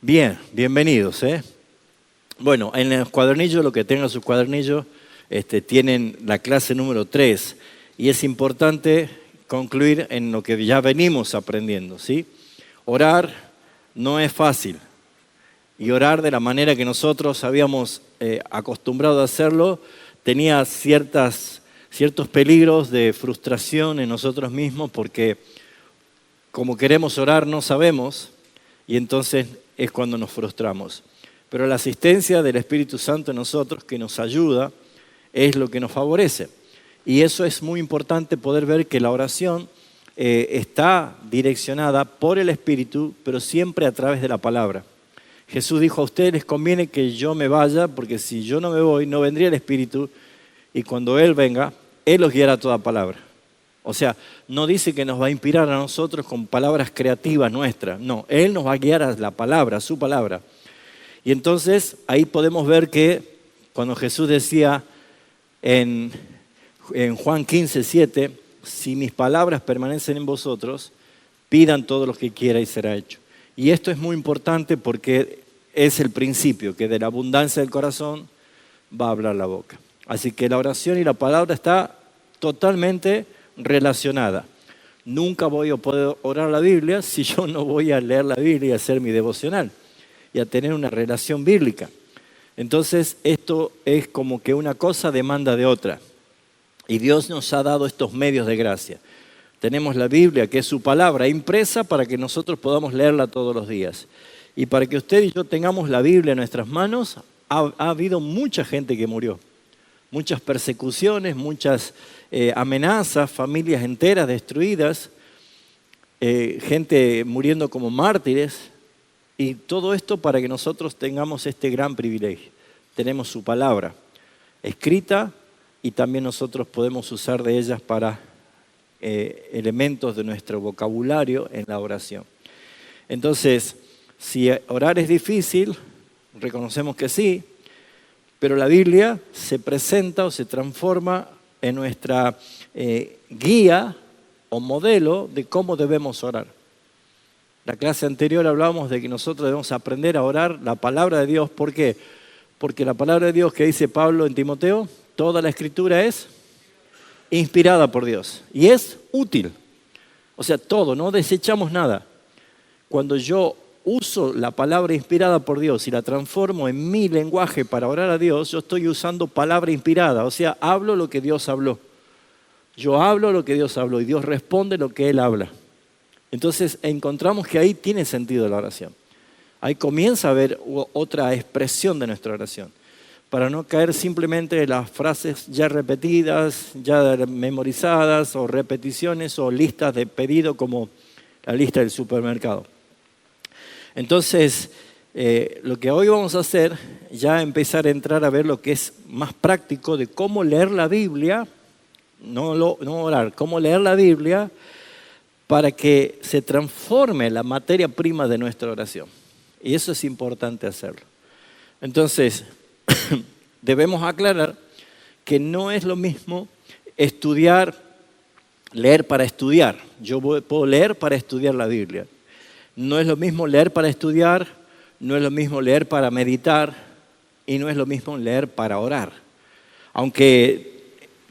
Bien, bienvenidos. Bueno, en el cuadernillo, lo que tengan sus cuadernillos, tienen la clase número 3 y es importante concluir en lo que ya venimos aprendiendo, ¿sí? Orar no es fácil y orar de la manera que nosotros habíamos acostumbrado a hacerlo tenía ciertos peligros de frustración en nosotros mismos porque como queremos orar no sabemos y entonces es cuando nos frustramos. Pero la asistencia del Espíritu Santo en nosotros que nos ayuda es lo que nos favorece. Y eso es muy importante poder ver que la oración está direccionada por el Espíritu, pero siempre a través de la palabra. Jesús dijo, a ustedes les conviene que yo me vaya, porque si yo no me voy, no vendría el Espíritu, y cuando Él venga, Él los guiará toda palabra. O sea, no dice que nos va a inspirar a nosotros con palabras creativas nuestras. No, Él nos va a guiar a la palabra, a su palabra. Y entonces ahí podemos ver que cuando Jesús decía en Juan 15:7, si mis palabras permanecen en vosotros, pidan todo lo que quiera y será hecho. Y esto es muy importante porque es el principio, que de la abundancia del corazón va a hablar la boca. Así que la oración y la palabra está totalmente relacionada. Nunca voy a poder orar la Biblia si yo no voy a leer la Biblia y a hacer mi devocional y a tener una relación bíblica. Entonces esto es como que una cosa demanda de otra. Y Dios nos ha dado estos medios de gracia. Tenemos la Biblia, que es su palabra, impresa para que nosotros podamos leerla todos los días. Y para que usted y yo tengamos la Biblia en nuestras manos, ha habido mucha gente que murió. Muchas persecuciones, muchas amenazas, familias enteras destruidas, gente muriendo como mártires. Y todo esto para que nosotros tengamos este gran privilegio. Tenemos su palabra escrita y también nosotros podemos usar de ellas para elementos de nuestro vocabulario en la oración. Entonces, si orar es difícil, reconocemos que sí, pero la Biblia se presenta o se transforma en nuestra guía o modelo de cómo debemos orar. La clase anterior hablábamos de que nosotros debemos aprender a orar la palabra de Dios. ¿Por qué? Porque la palabra de Dios que dice Pablo en Timoteo, toda la escritura es inspirada por Dios y es útil. O sea, todo, no desechamos nada. Cuando yo uso la palabra inspirada por Dios y la transformo en mi lenguaje para orar a Dios, yo estoy usando palabra inspirada. O sea, hablo lo que Dios habló. Yo hablo lo que Dios habló y Dios responde lo que Él habla. Entonces encontramos que ahí tiene sentido la oración. Ahí comienza a haber otra expresión de nuestra oración. Para no caer simplemente en las frases ya repetidas, ya memorizadas, o repeticiones, o listas de pedido como la lista del supermercado. Entonces, lo que hoy vamos a hacer, ya empezar a entrar a ver lo que es más práctico de cómo leer la Biblia, no orar, cómo leer la Biblia, para que se transforme la materia prima de nuestra oración. Y eso es importante hacerlo. Entonces, debemos aclarar que no es lo mismo leer para estudiar. Yo puedo leer para estudiar la Biblia. No es lo mismo leer para estudiar, no es lo mismo leer para meditar y no es lo mismo leer para orar. Aunque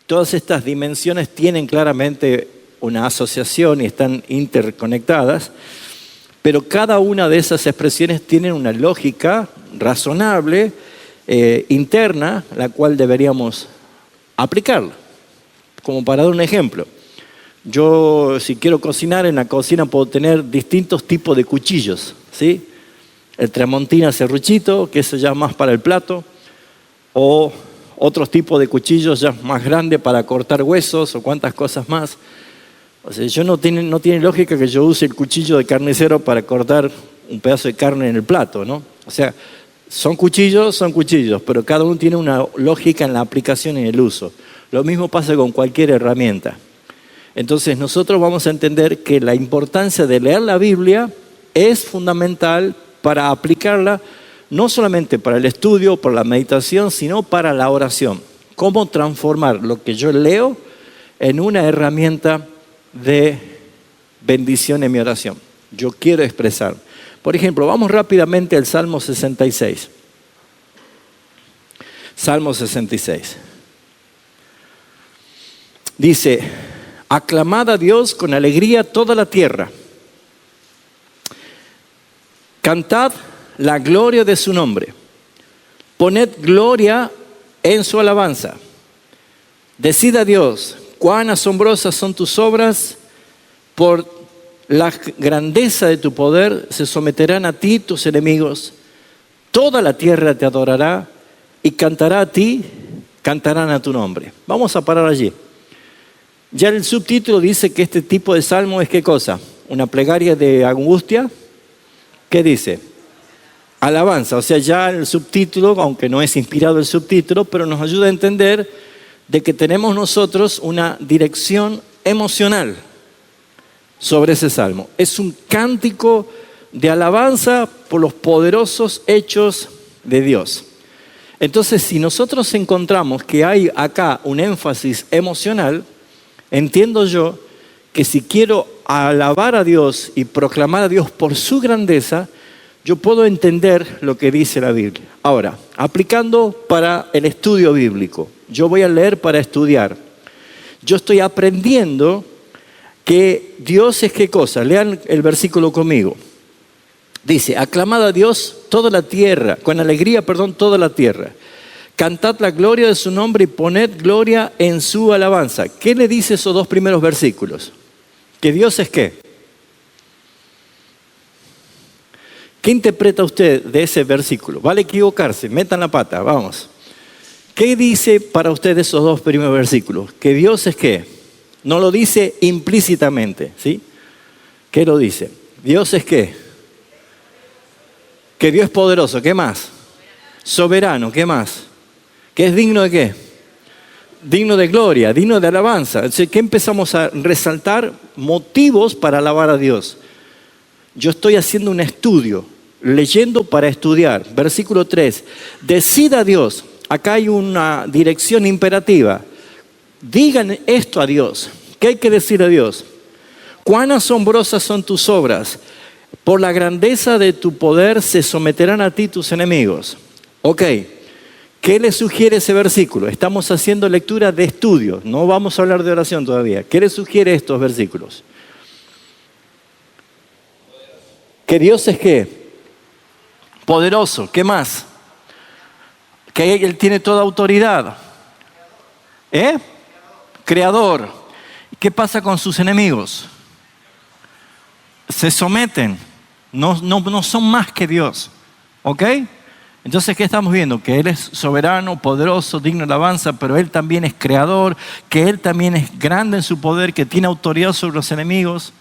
todas estas dimensiones tienen claramente una asociación y están interconectadas, pero cada una de esas expresiones tiene una lógica razonable, interna, la cual deberíamos aplicarla. Como para dar un ejemplo, yo si quiero cocinar en la cocina puedo tener distintos tipos de cuchillos, ¿sí? El tramontina serruchito, que eso ya es más para el plato, o otros tipos de cuchillos ya más grandes para cortar huesos o cuantas cosas más. O sea, no tiene lógica que yo use el cuchillo de carnicero para cortar un pedazo de carne en el plato, ¿no? O sea, son cuchillos, pero cada uno tiene una lógica en la aplicación y en el uso. Lo mismo pasa con cualquier herramienta. Entonces nosotros vamos a entender que la importancia de leer la Biblia es fundamental para aplicarla, no solamente para el estudio, para la meditación, sino para la oración. Cómo transformar lo que yo leo en una herramienta de bendición en mi oración. Yo quiero expresar. Por ejemplo, vamos rápidamente al Salmo 66. Salmo 66. Dice, aclamad a Dios con alegría toda la tierra. Cantad la gloria de su nombre. Poned gloria en su alabanza. Decid a Dios, cuán asombrosas son tus obras, por la grandeza de tu poder se someterán a ti tus enemigos. Toda la tierra te adorará y cantará a ti, cantarán a tu nombre. Vamos a parar allí. Ya el subtítulo dice que este tipo de salmo es ¿qué cosa? Una plegaria de angustia. ¿Qué dice? Alabanza. O sea, ya el subtítulo, aunque no es inspirado el subtítulo, pero nos ayuda a entender de que tenemos nosotros una dirección emocional sobre ese salmo. Es un cántico de alabanza por los poderosos hechos de Dios. Entonces, si nosotros encontramos que hay acá un énfasis emocional, entiendo yo que si quiero alabar a Dios y proclamar a Dios por su grandeza, yo puedo entender lo que dice la Biblia. Ahora, aplicando para el estudio bíblico, yo voy a leer para estudiar. Yo estoy aprendiendo que Dios es ¿qué cosa? Lean el versículo conmigo. Dice, aclamad a Dios toda la tierra, con alegría, toda la tierra. Cantad la gloria de su nombre y poned gloria en su alabanza. ¿Qué le dice esos dos primeros versículos? ¿Que Dios es qué? ¿Qué interpreta usted de ese versículo? Vale equivocarse, metan la pata, vamos. ¿Qué dice para usted esos dos primeros versículos? ¿Que Dios es qué? No lo dice implícitamente, ¿sí? ¿Qué lo dice? ¿Dios es qué? Que Dios es poderoso, ¿qué más? Soberano, ¿qué más? ¿Que es digno de qué? Digno de gloria, digno de alabanza. Entonces, ¿qué empezamos a resaltar? Motivos para alabar a Dios. Yo estoy haciendo un estudio, leyendo para estudiar. Versículo 3. Decid a Dios. Acá hay una dirección imperativa. Digan esto a Dios. ¿Qué hay que decir a Dios? Cuán asombrosas son tus obras. Por la grandeza de tu poder se someterán a ti tus enemigos. Ok. ¿Qué le sugiere ese versículo? Estamos haciendo lectura de estudio. No vamos a hablar de oración todavía. ¿Qué le sugiere estos versículos? Que Dios es ¿qué? Poderoso. ¿Qué más? Que Él tiene toda autoridad. Creador. ¿Qué pasa con sus enemigos? Se someten. No son más que Dios. ¿Ok? Entonces, ¿qué estamos viendo? Que Él es soberano, poderoso, digno de alabanza, pero Él también es creador, que Él también es grande en su poder, que tiene autoridad sobre los enemigos.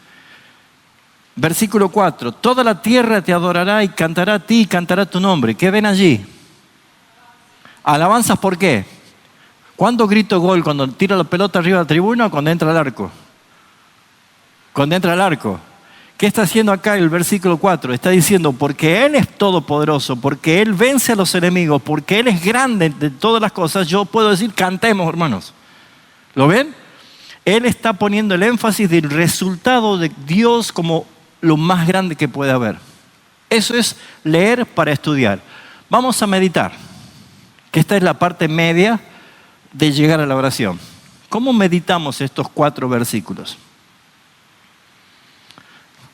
Versículo 4. Toda la tierra te adorará y cantará a ti y cantará tu nombre. ¿Qué ven allí? Alabanzas, ¿por qué? ¿Cuándo grito gol? ¿Cuando tiro la pelota arriba de la tribuna o cuando entra al arco? Cuando entra al arco. ¿Qué está haciendo acá el versículo 4? Está diciendo, porque Él es todopoderoso, porque Él vence a los enemigos, porque Él es grande de todas las cosas, yo puedo decir, cantemos, hermanos. ¿Lo ven? Él está poniendo el énfasis del resultado de Dios como lo más grande que puede haber. Eso es leer para estudiar. Vamos a meditar, que esta es la parte media de llegar a la oración. ¿Cómo meditamos estos 4 versículos?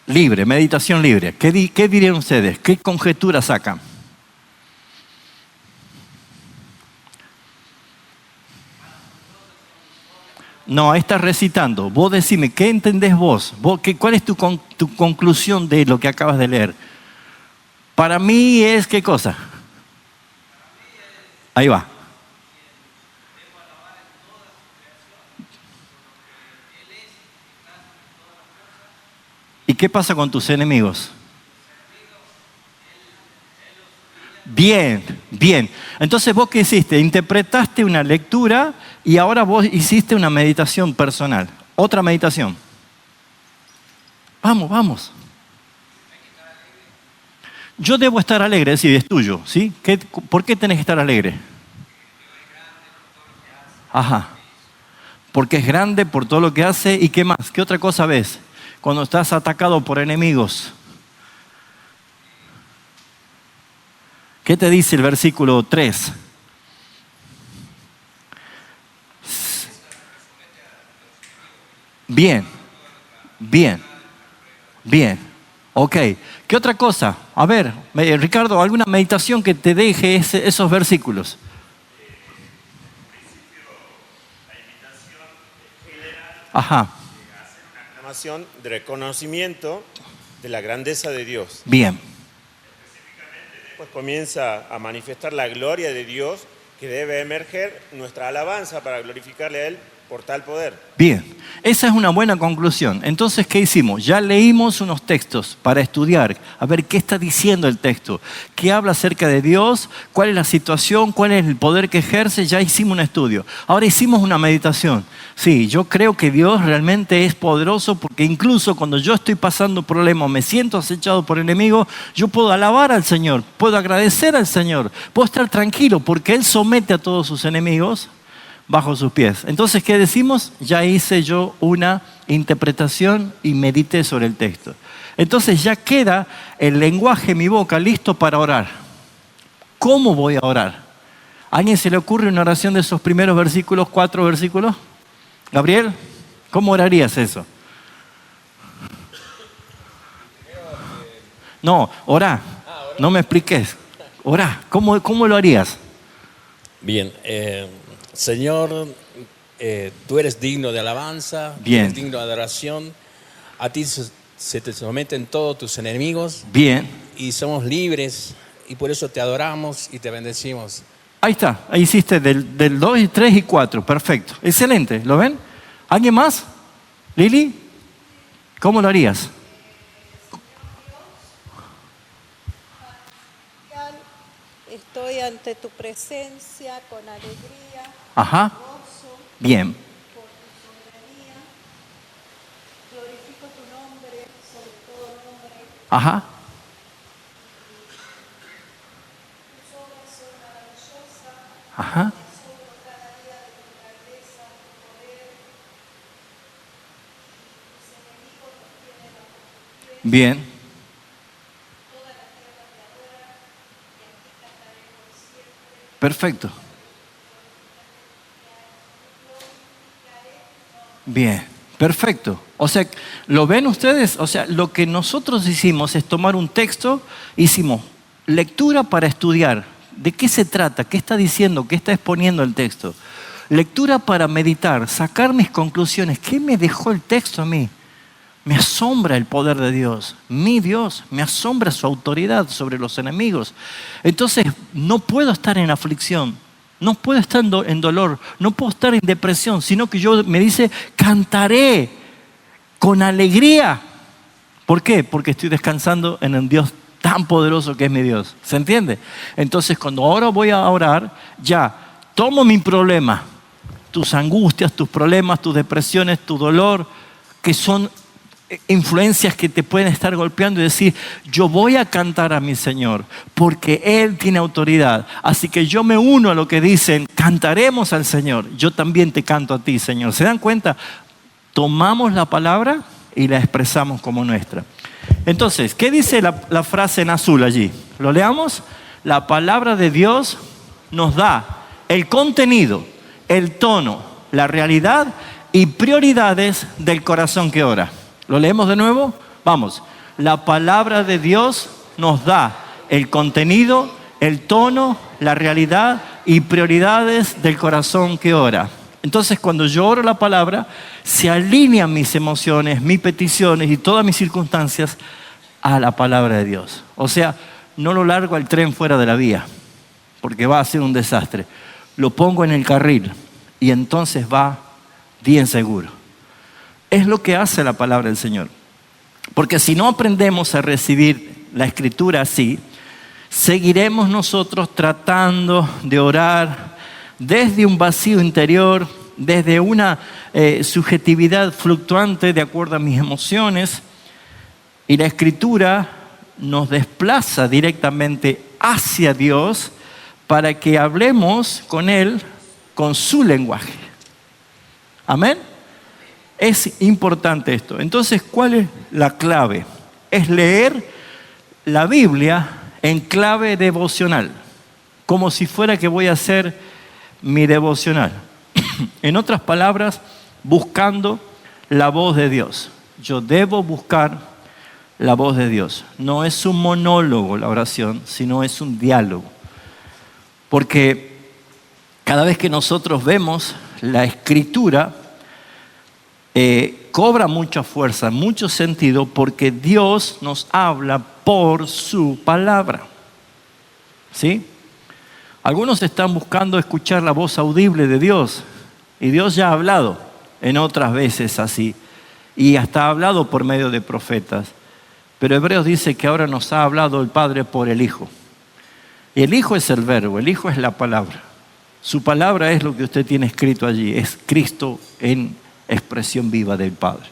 Libre, meditación libre. ¿Qué dirían ustedes? ¿Qué conjeturas sacan? No, ahí estás recitando. Vos decime, ¿qué entendés vos? ¿Cuál es tu conclusión de lo que acabas de leer? Para mí es, ¿qué cosa? Ahí va. ¿Y qué pasa con tus enemigos? Bien, bien. Entonces, ¿vos qué hiciste? Interpretaste una lectura y ahora vos hiciste una meditación personal. Otra meditación. Vamos, vamos. Yo debo estar alegre, es decir, es tuyo, ¿sí? ¿Por qué tenés que estar alegre? Ajá. Porque es grande por todo lo que hace. ¿Y qué más? ¿Qué otra cosa ves? Cuando estás atacado por enemigos. ¿Qué te dice el versículo 3? Bien, bien, bien. Ok. ¿Qué otra cosa? A ver, Ricardo, ¿alguna meditación que te deje esos versículos? Ajá. Proclamación de reconocimiento de la grandeza de Dios. Bien. Pues comienza a manifestar la gloria de Dios, que debe emerger nuestra alabanza para glorificarle a Él por tal poder. Bien, esa es una buena conclusión. Entonces, ¿qué hicimos? Ya leímos unos textos para estudiar, a ver qué está diciendo el texto, qué habla acerca de Dios, cuál es la situación, cuál es el poder que ejerce. Ya hicimos un estudio. Ahora hicimos una meditación. Sí, yo creo que Dios realmente es poderoso, porque incluso cuando yo estoy pasando problemas, me siento acechado por el enemigo, yo puedo alabar al Señor, puedo agradecer al Señor, puedo estar tranquilo porque Él somete a todos sus enemigos bajo sus pies. Entonces, ¿qué decimos? Ya hice yo una interpretación y medité sobre el texto. Entonces ya queda el lenguaje en mi boca listo para orar. ¿Cómo voy a orar? ¿A alguien se le ocurre una oración de esos primeros versículos, 4 versículos? Gabriel, ¿cómo orarías eso? No, orá. No me expliques. Orá. ¿Cómo lo harías? Bien, Señor, tú eres digno de alabanza, Bien. eres digno de adoración. A ti se te someten todos tus enemigos. Bien. Y somos libres y por eso te adoramos y te bendecimos. Ahí está, ahí hiciste del 2, 3 y 4, perfecto, excelente, ¿lo ven? ¿Alguien más? ¿Lili? ¿Cómo lo harías? Estoy ante tu presencia con alegría, Ajá, gozo bien, por tu soberanía. Glorifico tu nombre sobre todo nombre. ajá, Tus obras son maravillosas. ajá, Me asombro cada día de tu grandeza, tu poder. Tus enemigos los tienen bajo tus pies. bien, Toda la tierra te adora y a ti cantaré por siempre. perfecto, bien, perfecto. O sea, ¿lo ven ustedes? O sea, lo que nosotros hicimos es tomar un texto, hicimos lectura para estudiar. ¿De qué se trata? ¿Qué está diciendo? ¿Qué está exponiendo el texto? Lectura para meditar, sacar mis conclusiones. ¿Qué me dejó el texto a mí? Me asombra el poder de Dios, mi Dios, me asombra su autoridad sobre los enemigos. Entonces, no puedo estar en aflicción, no puedo estar en dolor, no puedo estar en depresión, sino que yo me dice, cantaré con alegría. ¿Por qué? Porque estoy descansando en el Dios tan poderoso que es mi Dios. ¿Se entiende? Entonces, cuando ahora voy a orar, ya tomo mi problema, tus angustias, tus problemas, tus depresiones, tu dolor, que son influencias que te pueden estar golpeando, y decir, yo voy a cantar a mi Señor porque Él tiene autoridad. Así que yo me uno a lo que dicen, cantaremos al Señor. Yo también te canto a ti, Señor. ¿Se dan cuenta? Tomamos la palabra y la expresamos como nuestra. Entonces, ¿qué dice la frase en azul allí? ¿Lo leamos? La palabra de Dios nos da el contenido, el tono, la realidad y prioridades del corazón que ora. ¿Lo leemos de nuevo? Vamos. La palabra de Dios nos da el contenido, el tono, la realidad y prioridades del corazón que ora. Entonces, cuando yo oro la palabra, se alinean mis emociones, mis peticiones y todas mis circunstancias a la palabra de Dios. O sea, no lo largo al tren fuera de la vía, porque va a ser un desastre. Lo pongo en el carril y entonces va bien seguro. Es lo que hace la palabra del Señor. Porque si no aprendemos a recibir la Escritura así, seguiremos nosotros tratando de orar desde un vacío interior, desde una subjetividad fluctuante de acuerdo a mis emociones, y la Escritura nos desplaza directamente hacia Dios para que hablemos con Él con su lenguaje. Amén. Es importante esto. Entonces, ¿cuál es la clave? Es leer la Biblia en clave devocional, como si fuera que voy a hacer mi devocional. En otras palabras, buscando la voz de Dios. Yo debo buscar la voz de Dios. No es un monólogo la oración, sino es un diálogo. Porque cada vez que nosotros vemos la Escritura, cobra mucha fuerza, mucho sentido, porque Dios nos habla por su palabra. ¿Sí? Algunos están buscando escuchar la voz audible de Dios, y Dios ya ha hablado en otras veces así, y hasta ha hablado por medio de profetas. Pero Hebreos dice que ahora nos ha hablado el Padre por el Hijo. Y el Hijo es el verbo, el Hijo es la palabra. Su palabra es lo que usted tiene escrito allí, es Cristo en expresión viva del Padre.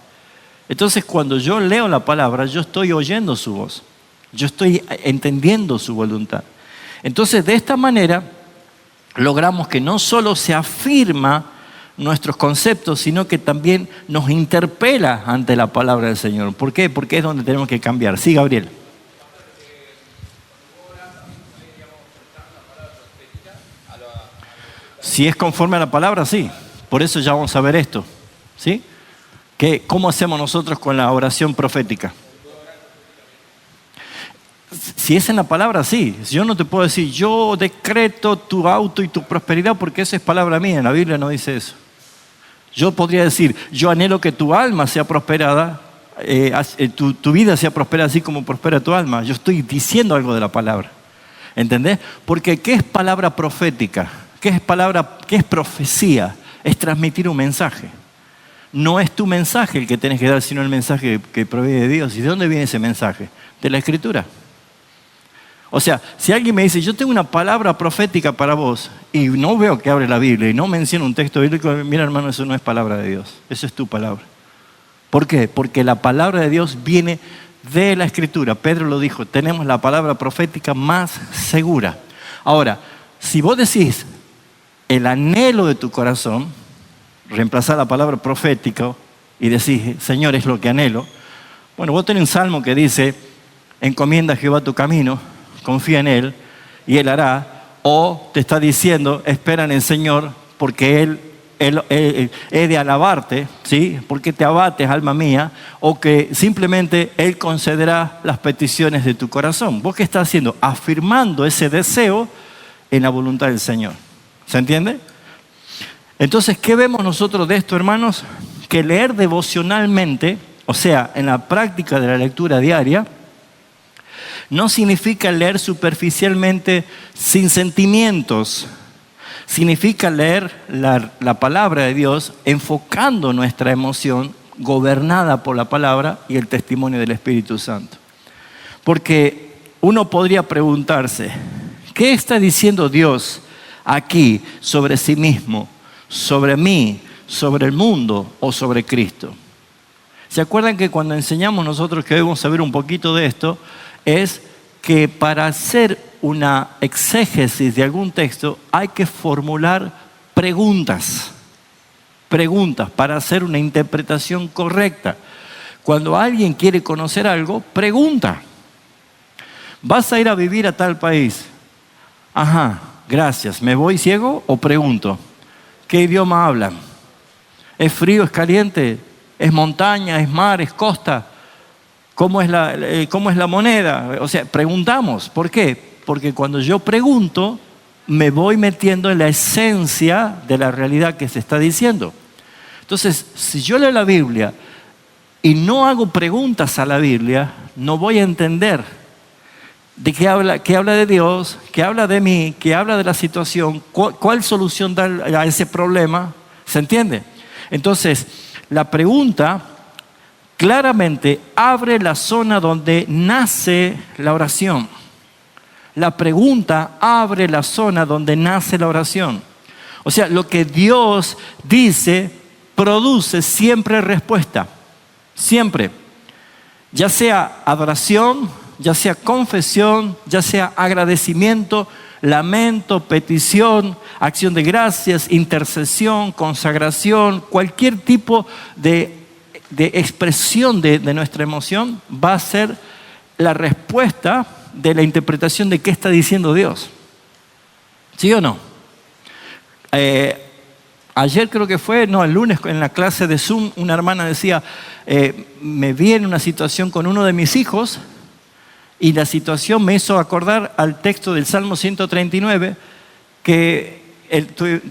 Entonces, cuando yo leo la palabra, yo estoy oyendo su voz, yo estoy entendiendo su voluntad. Entonces, de esta manera, logramos que no solo se afirma nuestros conceptos, sino que también nos interpela ante la palabra del Señor. ¿Por qué? Porque es donde tenemos que cambiar. Sí, Gabriel. Si es conforme a la palabra, sí. Por eso ya vamos a ver esto. ¿Sí? ¿Cómo hacemos nosotros con la oración profética? Si es en la palabra, sí. Yo no te puedo decir, yo decreto tu auto y tu prosperidad porque esa es palabra mía. En la Biblia no dice eso. Yo podría decir, yo anhelo que tu alma sea prosperada, tu vida sea prosperada así como prospera tu alma. Yo estoy diciendo algo de la palabra. ¿Entendés? Porque ¿qué es palabra profética? ¿Qué es profecía? Es transmitir un mensaje. No es tu mensaje el que tienes que dar, sino el mensaje que proviene de Dios. ¿Y de dónde viene ese mensaje? De la Escritura. O sea, si alguien me dice, yo tengo una palabra profética para vos, y no veo que abre la Biblia, y no menciona un texto bíblico, mira hermano, eso no es palabra de Dios, eso es tu palabra. ¿Por qué? Porque la palabra de Dios viene de la Escritura. Pedro lo dijo, tenemos la palabra profética más segura. Ahora, si vos decís el anhelo de tu corazón, reemplazar la palabra profética y decís, Señor, es lo que anhelo. Bueno, vos tenés un salmo que dice, encomienda a Jehová tu camino, confía en Él y Él hará. O te está diciendo, espera en el Señor porque Él he de alabarte, ¿sí? Porque te abates, alma mía. O que simplemente Él concederá las peticiones de tu corazón. ¿Vos qué estás haciendo? Afirmando ese deseo en la voluntad del Señor. ¿Se entiende? Entonces, ¿qué vemos nosotros de esto, hermanos? Que leer devocionalmente, o sea, en la práctica de la lectura diaria, no significa leer superficialmente sin sentimientos. Significa leer la palabra de Dios enfocando nuestra emoción, gobernada por la palabra y el testimonio del Espíritu Santo. Porque uno podría preguntarse, ¿qué está diciendo Dios aquí sobre sí mismo, sobre mí, sobre el mundo o sobre Cristo? ¿Se acuerdan que cuando enseñamos nosotros que debemos saber un poquito de esto? Es que para hacer una exégesis de algún texto hay que formular preguntas para hacer una interpretación correcta. Cuando alguien quiere conocer algo, pregunta. ¿Vas a ir a vivir a tal país? Ajá, gracias. ¿Me voy ciego o pregunto? ¿Qué idioma hablan? ¿Es frío, es caliente? ¿Es montaña, es mar, es costa? ¿Cómo es la moneda? O sea, preguntamos. ¿Por qué? Porque cuando yo pregunto, me voy metiendo en la esencia de la realidad que se está diciendo. Entonces, si yo leo la Biblia y no hago preguntas a la Biblia, no voy a entender de qué habla de Dios, qué habla de mí, qué habla de la situación, cuál solución da a ese problema. ¿Se entiende? Entonces, la pregunta claramente abre la zona donde nace la oración. La pregunta abre la zona donde nace la oración. O sea, lo que Dios dice produce siempre respuesta. Siempre. Ya sea adoración, ya sea confesión, ya sea agradecimiento, lamento, petición, acción de gracias, intercesión, consagración, cualquier tipo de expresión de nuestra emoción va a ser la respuesta de la interpretación de qué está diciendo Dios. ¿Sí o no? Ayer creo que fue, no, el lunes en la clase de Zoom, una hermana decía, me vi en una situación con uno de mis hijos y la situación me hizo acordar al texto del Salmo 139, que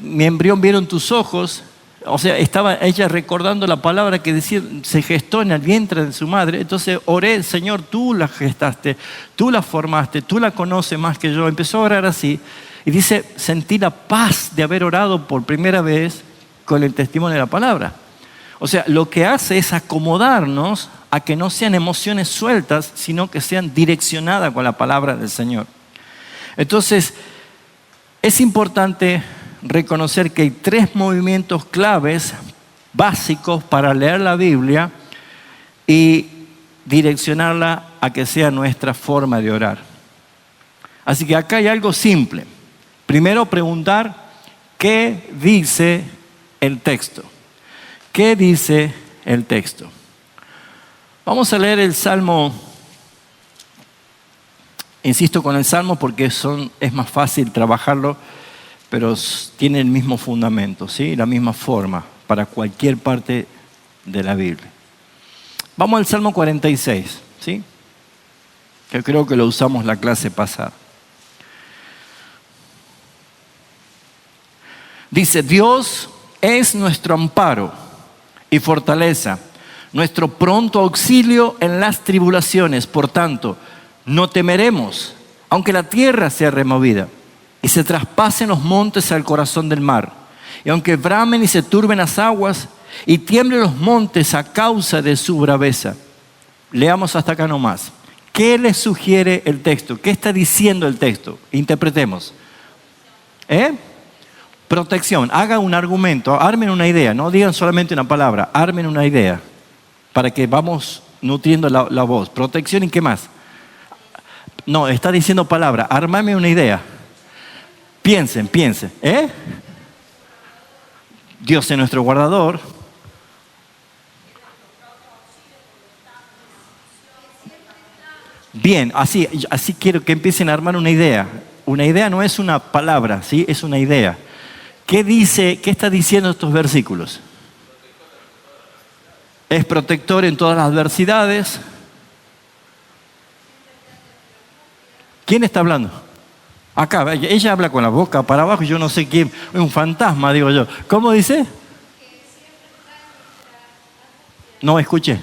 mi embrión vieron tus ojos. O sea, estaba ella recordando la palabra que decía, se gestó en el vientre de su madre. Entonces oré, Señor, tú la gestaste, tú la formaste, tú la conoces más que yo. Empezó a orar así. Y dice, sentí la paz de haber orado por primera vez con el testimonio de la palabra. O sea, lo que hace es acomodarnos a que no sean emociones sueltas, sino que sean direccionadas con la palabra del Señor. Entonces, es importante reconocer que hay 3 movimientos claves básicos para leer la Biblia y direccionarla a que sea nuestra forma de orar. Así que acá hay algo simple. Primero preguntar, ¿qué dice el texto? ¿Qué dice el texto? Vamos a leer el Salmo. Insisto con el Salmo porque es más fácil trabajarlo, pero tiene el mismo fundamento, ¿sí? La misma forma para cualquier parte de la Biblia. Vamos al Salmo 46, ¿sí? Que creo que lo usamos la clase pasada. Dice, Dios es nuestro amparo y fortaleza, nuestro pronto auxilio en las tribulaciones. Por tanto, no temeremos, aunque la tierra sea removida y se traspasen los montes al corazón del mar, y aunque bramen y se turben las aguas y tiemblen los montes a causa de su braveza. Leamos hasta acá nomás. ¿Qué le sugiere el texto? ¿Qué está diciendo el texto? Interpretemos. Protección. Haga un argumento, armen una idea, no digan solamente una palabra, armen una idea para que vamos nutriendo la voz. Protección, ¿y qué más? No, está diciendo palabra, armame una idea. Piensen. Dios es nuestro guardador. Bien, así quiero que empiecen a armar una idea. Una idea no es una palabra, ¿sí? Es una idea. ¿Qué está diciendo estos versículos? Es protector en todas las adversidades. ¿Quién está hablando? Acá, ella habla con la boca para abajo y yo no sé quién, es un fantasma, digo yo. ¿Cómo dice? No escuché.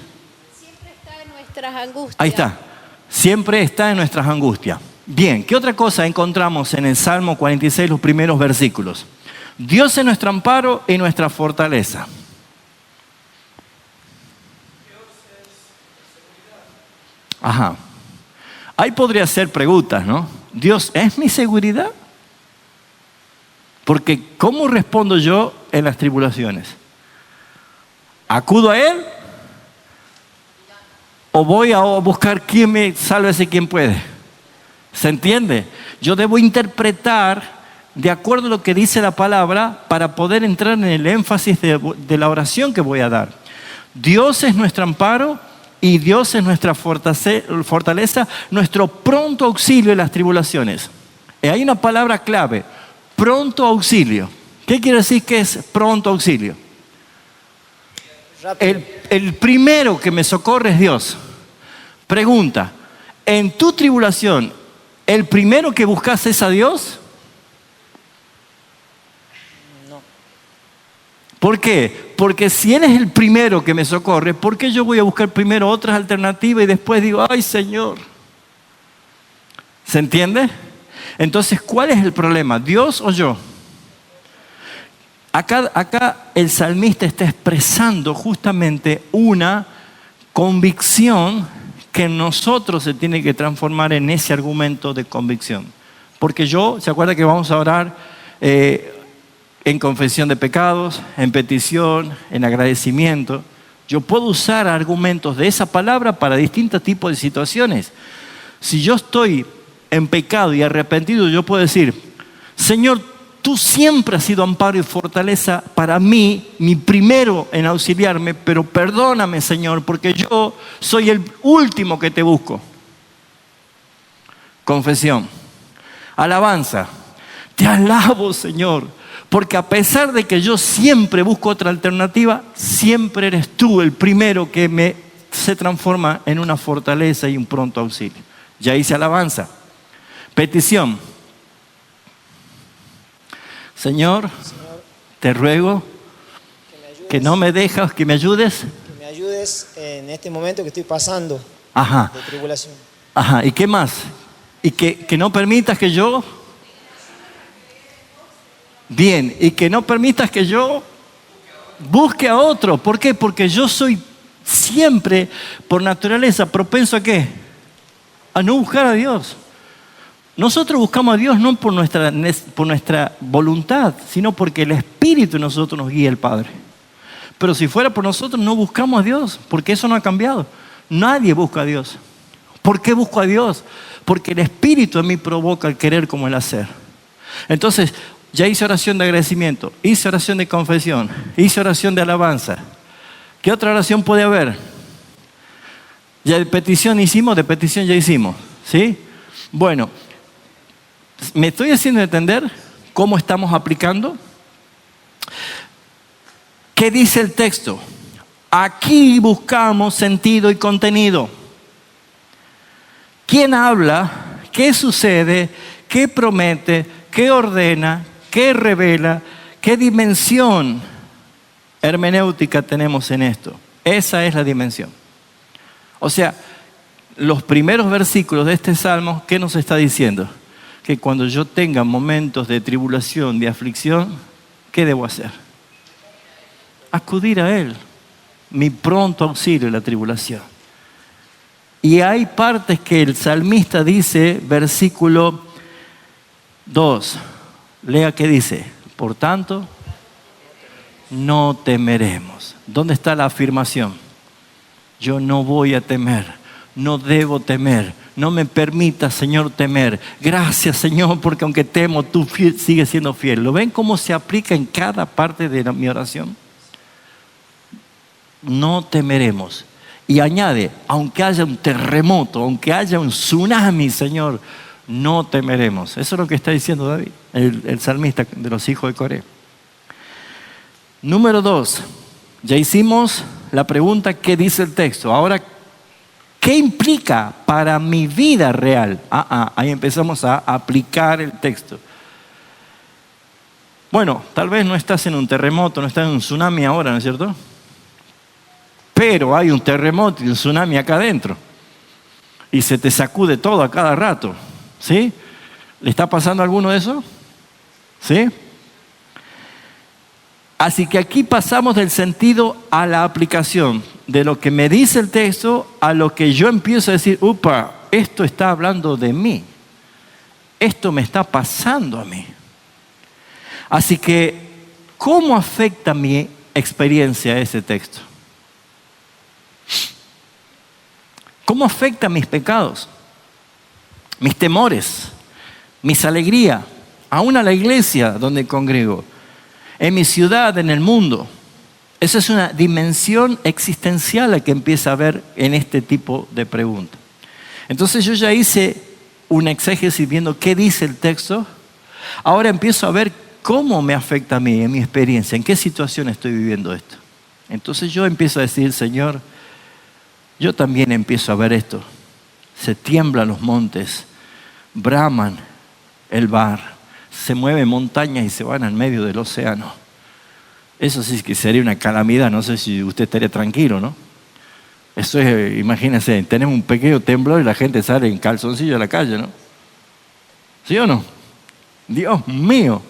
Siempre está en nuestras angustias. Ahí está. Siempre está en nuestras angustias. Bien, ¿qué otra cosa encontramos en el Salmo 46, los primeros versículos? Dios es nuestro amparo y nuestra fortaleza. Ajá. Ahí podría ser preguntas, ¿no? ¿Dios es mi seguridad? Porque ¿cómo respondo yo en las tribulaciones? ¿Acudo a Él? ¿O voy a buscar quién me salve si quien puede? ¿Se entiende? Yo debo interpretar de acuerdo a lo que dice la palabra para poder entrar en el énfasis de la oración que voy a dar. Dios es nuestro amparo y Dios es nuestra fortaleza, nuestro pronto auxilio en las tribulaciones. Hay una palabra clave, pronto auxilio. ¿Qué quiere decir que es pronto auxilio? El primero que me socorre es Dios. Pregunta, ¿en tu tribulación el primero que buscas es a Dios? No. ¿Por qué? Porque si Él es el primero que me socorre, ¿por qué yo voy a buscar primero otras alternativas y después digo, ay Señor? ¿Se entiende? Entonces, ¿cuál es el problema? ¿Dios o yo? Acá el salmista está expresando justamente una convicción que en nosotros se tiene que transformar en ese argumento de convicción. Porque ¿se acuerda que vamos a orar en confesión de pecados, en petición, en agradecimiento? Yo puedo usar argumentos de esa palabra para distintos tipos de situaciones. Si yo estoy en pecado y arrepentido, yo puedo decir, Señor, tú siempre has sido amparo y fortaleza para mí, mi primero en auxiliarme, pero perdóname, Señor, porque yo soy el último que te busco. Confesión. Alabanza. Te alabo, Señor, porque a pesar de que yo siempre busco otra alternativa, siempre eres tú el primero que se transforma en una fortaleza y un pronto auxilio. Ya hice alabanza. Petición. Señor, te ruego que no me dejes, que me ayudes. Que me ayudes en este momento que estoy pasando Ajá. de tribulación. Ajá. ¿Y qué más? Y que no permitas que yo... Bien. Y que no permitas que yo busque a otro. ¿Por qué? Porque yo soy siempre, por naturaleza, propenso ¿a qué? A no buscar a Dios. Nosotros buscamos a Dios no por nuestra voluntad, sino porque el Espíritu en nosotros nos guía el Padre. Pero si fuera por nosotros no buscamos a Dios, porque eso no ha cambiado. Nadie busca a Dios. ¿Por qué busco a Dios? Porque el Espíritu en mí provoca el querer como el hacer. Entonces, ya hice oración de agradecimiento, hice oración de confesión, hice oración de alabanza. ¿Qué otra oración puede haber? Ya de petición hicimos, de petición ya hicimos, ¿sí? Bueno, ¿me estoy haciendo entender cómo estamos aplicando? ¿Qué dice el texto? Aquí buscamos sentido y contenido. ¿Quién habla? ¿Qué sucede? ¿Qué promete? ¿Qué ordena? ¿Qué revela? ¿Qué dimensión hermenéutica tenemos en esto? Esa es la dimensión. O sea, los primeros versículos de este salmo, ¿qué nos está diciendo? Que cuando yo tenga momentos de tribulación, de aflicción, ¿qué debo hacer? Acudir a Él, mi pronto auxilio en la tribulación. Y hay partes que el salmista dice, versículo 2, lea qué dice, por tanto, no temeremos. ¿Dónde está la afirmación? Yo no voy a temer, no debo temer, no me permitas, Señor, temer. Gracias, Señor, porque aunque temo, tú sigues siendo fiel. ¿Lo ven cómo se aplica en cada parte de mi oración? No temeremos. Y añade, aunque haya un terremoto, aunque haya un tsunami, Señor, no temeremos. Eso es lo que está diciendo David, el salmista de los hijos de Coré. Número 2, ya hicimos la pregunta, ¿qué dice el texto? Ahora, ¿qué implica para mi vida real? Ahí empezamos a aplicar el texto. Bueno, tal vez no estás en un terremoto, no estás en un tsunami ahora, ¿no es cierto? Pero hay un terremoto y un tsunami acá adentro. Y se te sacude todo a cada rato. ¿Sí? ¿Le está pasando alguno de eso? ¿Sí? Así que aquí pasamos del sentido a la aplicación. De lo que me dice el texto a lo que yo empiezo a decir, upa, esto está hablando de mí. Esto me está pasando a mí. Así que, ¿cómo afecta mi experiencia ese texto? ¿Cómo afecta mis pecados? Mis temores, mis alegrías, aún a la iglesia donde congrego, en mi ciudad, en el mundo. Esa es una dimensión existencial la que empieza a ver en este tipo de preguntas. Entonces yo ya hice un exégesis viendo qué dice el texto. Ahora empiezo a ver cómo me afecta a mí, en mi experiencia, en qué situación estoy viviendo esto. Entonces yo empiezo a decir, Señor, yo también empiezo a ver esto. Se tiemblan los montes, braman el mar, se mueven montañas y se van al medio del océano. Eso sí que sería una calamidad, no sé si usted estaría tranquilo, ¿no? Eso es, imagínense, tenemos un pequeño temblor y la gente sale en calzoncillo a la calle, ¿no? ¿Sí o no? Dios mío.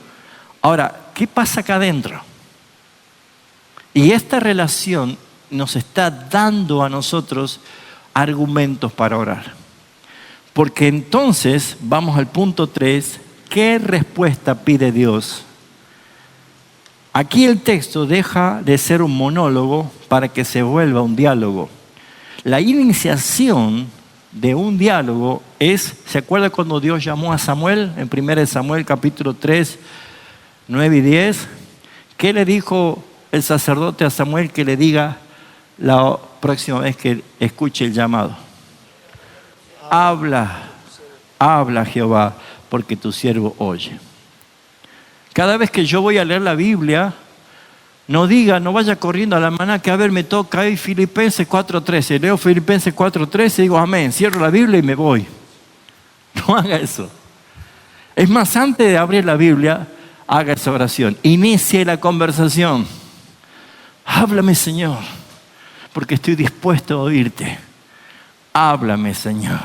Ahora, ¿qué pasa acá adentro? Y esta relación nos está dando a nosotros argumentos para orar. Porque entonces, vamos al punto 3, ¿qué respuesta pide Dios? Aquí el texto deja de ser un monólogo para que se vuelva un diálogo. La iniciación de un diálogo es, ¿se acuerda cuando Dios llamó a Samuel? En 1 Samuel capítulo 3, 9 y 10. ¿Qué le dijo el sacerdote a Samuel que le diga la próxima vez que escuche el llamado? Habla Habla, Jehová, porque tu siervo oye. Cada vez que yo voy a leer la Biblia, no vaya corriendo a la almanaque que a ver, me toca ahí Filipenses 4:13. Leo Filipenses 4:13 y digo amén, cierro la Biblia y me voy. No haga eso. Es más, antes de abrir la Biblia, haga esa oración. Inicie la conversación. Háblame, Señor, porque estoy dispuesto a oírte. Háblame, Señor,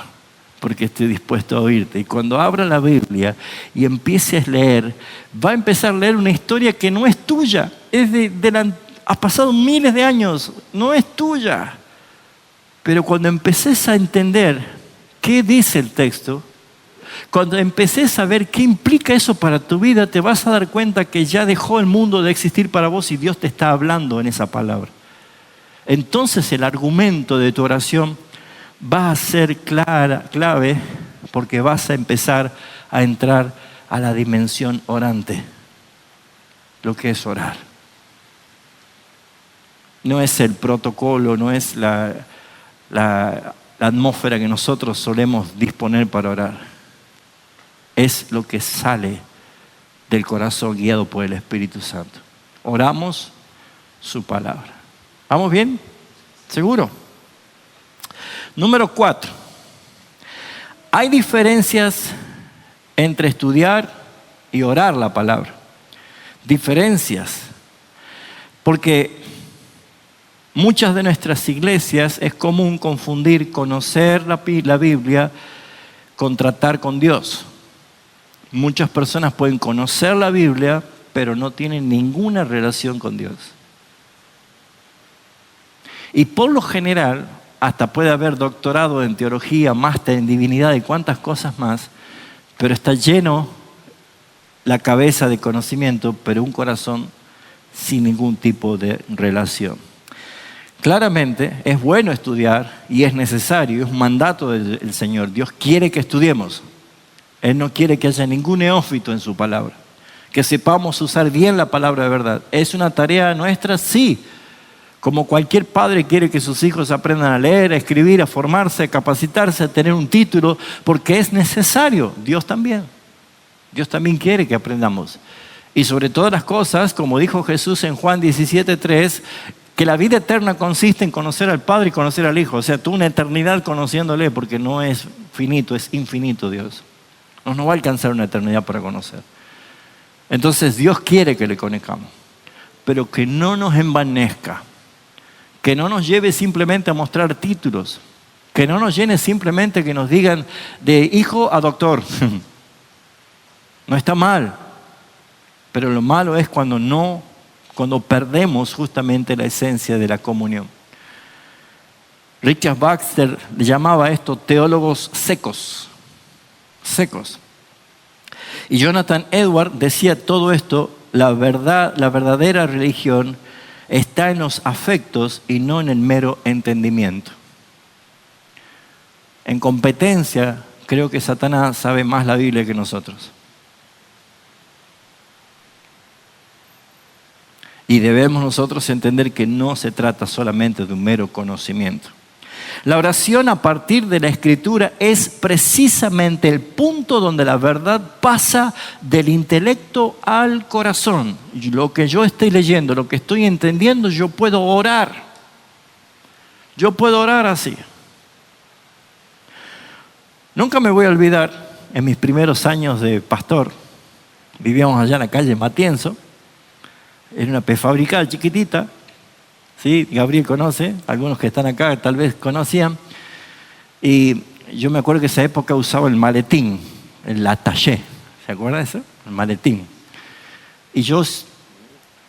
porque estoy dispuesto a oírte. Y cuando abra la Biblia y empieces a leer, va a empezar a leer una historia que no es tuya. Ha pasado miles de años, no es tuya. Pero cuando empeces a entender qué dice el texto, cuando empeces a ver qué implica eso para tu vida, te vas a dar cuenta que ya dejó el mundo de existir para vos y Dios te está hablando en esa palabra. Entonces el argumento de tu oración va a ser clave, porque vas a empezar a entrar a la dimensión orante. Lo que es orar. No es el protocolo, no es la atmósfera que nosotros solemos disponer para orar. Es lo que sale del corazón guiado por el Espíritu Santo. Oramos su palabra. ¿Vamos bien? ¿Seguro? Número 4. Hay diferencias entre estudiar y orar la palabra. Diferencias. Porque muchas de nuestras iglesias es común confundir conocer la Biblia con tratar con Dios. Muchas personas pueden conocer la Biblia, pero no tienen ninguna relación con Dios. Y por lo general, hasta puede haber doctorado en teología, máster en divinidad y cuantas cosas más, pero está lleno la cabeza de conocimiento, pero un corazón sin ningún tipo de relación. Claramente es bueno estudiar y es necesario, es un mandato del Señor. Dios quiere que estudiemos. Él no quiere que haya ningún neófito en su palabra. Que sepamos usar bien la palabra de verdad. ¿Es una tarea nuestra? Sí. Como cualquier padre quiere que sus hijos aprendan a leer, a escribir, a formarse, a capacitarse, a tener un título, porque es necesario. Dios también. Dios también quiere que aprendamos. Y sobre todas las cosas, como dijo Jesús en Juan 17:3, que la vida eterna consiste en conocer al Padre y conocer al Hijo. O sea, tú una eternidad conociéndole, porque no es finito, es infinito Dios. No va a alcanzar una eternidad para conocer. Entonces Dios quiere que le conozcamos, pero que no nos envanezca, que no nos lleve simplemente a mostrar títulos, que no nos llene simplemente que nos digan de hijo a doctor. No está mal, pero lo malo es cuando perdemos justamente la esencia de la comunión. Richard Baxter le llamaba a esto teólogos secos. Y Jonathan Edwards decía todo esto: la verdadera religión está en los afectos y no en el mero entendimiento. En competencia, creo que Satanás sabe más la Biblia que nosotros. Y debemos nosotros entender que no se trata solamente de un mero conocimiento. La oración a partir de la Escritura es precisamente el punto donde la verdad pasa del intelecto al corazón. Y lo que yo estoy leyendo, lo que estoy entendiendo, yo puedo orar. Yo puedo orar así. Nunca me voy a olvidar, en mis primeros años de pastor, vivíamos allá en la calle Matienzo, era una prefabricada chiquitita. Sí, Gabriel conoce, algunos que están acá tal vez conocían. Y yo me acuerdo que esa época usaba el maletín, el attaché. ¿Se acuerda de eso? El maletín. Y yo,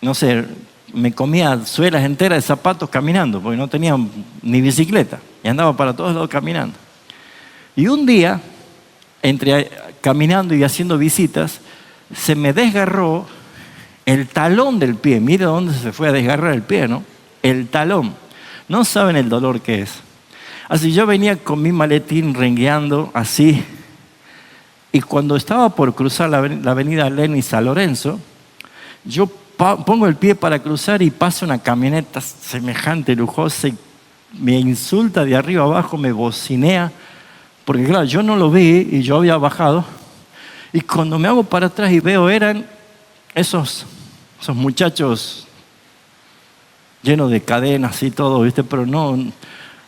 no sé, me comía suelas enteras de zapatos caminando, porque no tenía ni bicicleta. Y andaba para todos lados caminando. Y un día, entre caminando y haciendo visitas, se me desgarró el talón del pie. Mire dónde se fue a desgarrar el pie, ¿no? El talón. No saben el dolor que es. Así yo venía con mi maletín rengueando así. Y cuando estaba por cruzar la avenida Lenin San Lorenzo, yo pongo el pie para cruzar y pasa una camioneta semejante, lujosa, y me insulta de arriba abajo, me bocinea. Porque claro, yo no lo vi y yo había bajado. Y cuando me hago para atrás y veo, eran esos muchachos llenos de cadenas y todo, ¿viste? Pero no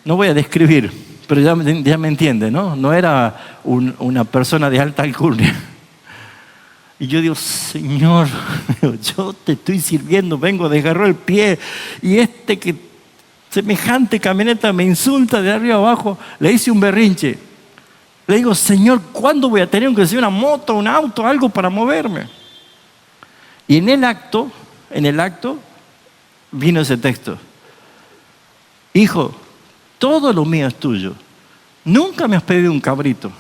voy a describir, pero ya me entiende, ¿no? No era una persona de alta alcurnia. Y yo digo, Señor, yo te estoy sirviendo, vengo, desgarró el pie, y que semejante camioneta me insulta de arriba abajo. Le hice un berrinche. Le digo, Señor, ¿cuándo voy a tener que ser una moto, un auto, algo para moverme? Y en el acto vino ese texto. Hijo, todo lo mío es tuyo. Nunca me has pedido un cabrito.